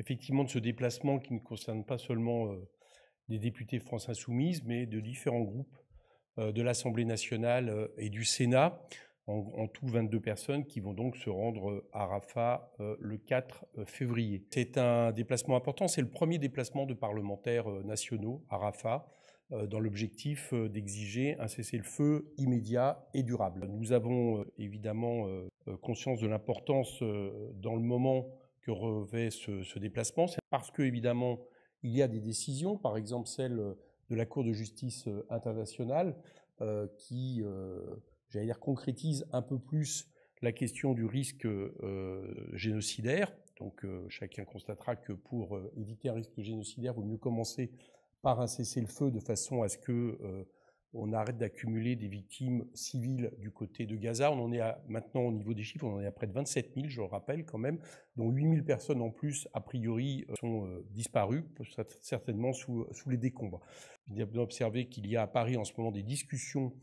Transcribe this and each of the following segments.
effectivement de ce déplacement qui ne concerne pas seulement des députés France Insoumise, mais de différents groupes de l'Assemblée nationale et du Sénat, en tout 22 personnes qui vont donc se rendre à Rafah le 4 février. C'est un déplacement important, c'est le premier déplacement de parlementaires nationaux à Rafah, dans l'objectif d'exiger un cessez-le-feu immédiat et durable. Nous avons évidemment conscience de l'importance dans le moment que revêt ce déplacement. C'est parce que, évidemment, il y a des décisions, par exemple celle de la Cour de justice internationale, qui, j'allais dire, concrétise un peu plus la question du risque génocidaire. Donc chacun constatera que pour éviter un risque génocidaire, il vaut mieux commencer par un cessez-le-feu de façon à ce que on arrête d'accumuler des victimes civiles du côté de Gaza. On en est maintenant, au niveau des chiffres, on en est à près de 27 000, je le rappelle quand même, dont 8 000 personnes en plus, a priori, sont disparues, certainement sous les décombres. Il y a bien observé qu'il y a à Paris en ce moment des discussions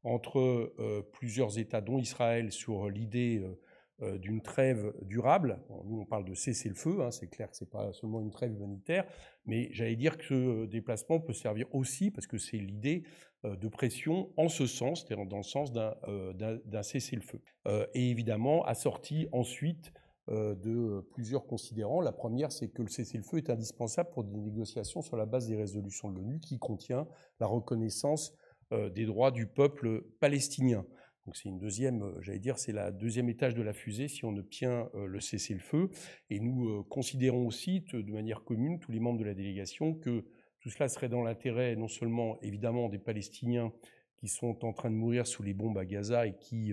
entre plusieurs États, dont Israël, sur l'idée d'une trêve durable. Nous, on parle de cessez-le-feu, c'est clair que ce n'est pas seulement une trêve humanitaire, mais j'allais dire que ce déplacement peut servir aussi, parce que c'est l'idée de pression en ce sens, c'est-à-dire dans le sens d'un cessez-le-feu. Et évidemment, assorti ensuite de plusieurs considérants. La première, c'est que le cessez-le-feu est indispensable pour des négociations sur la base des résolutions de l'ONU qui contient la reconnaissance des droits du peuple palestinien. Donc c'est une deuxième, j'allais dire, c'est la deuxième étage de la fusée si on obtient le cessez-le-feu. Et nous considérons aussi, de manière commune, tous les membres de la délégation, que tout cela serait dans l'intérêt non seulement évidemment des Palestiniens qui sont en train de mourir sous les bombes à Gaza et qui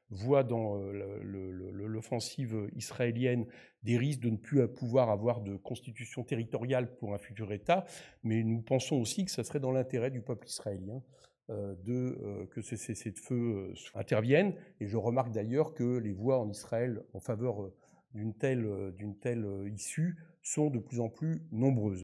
voient dans l'offensive israélienne des risques de ne plus pouvoir avoir de constitution territoriale pour un futur État, mais nous pensons aussi que ça serait dans l'intérêt du peuple israélien que ces cessez-le-feu interviennent. Et je remarque d'ailleurs que les voix en Israël en faveur d'une telle issue sont de plus en plus nombreuses.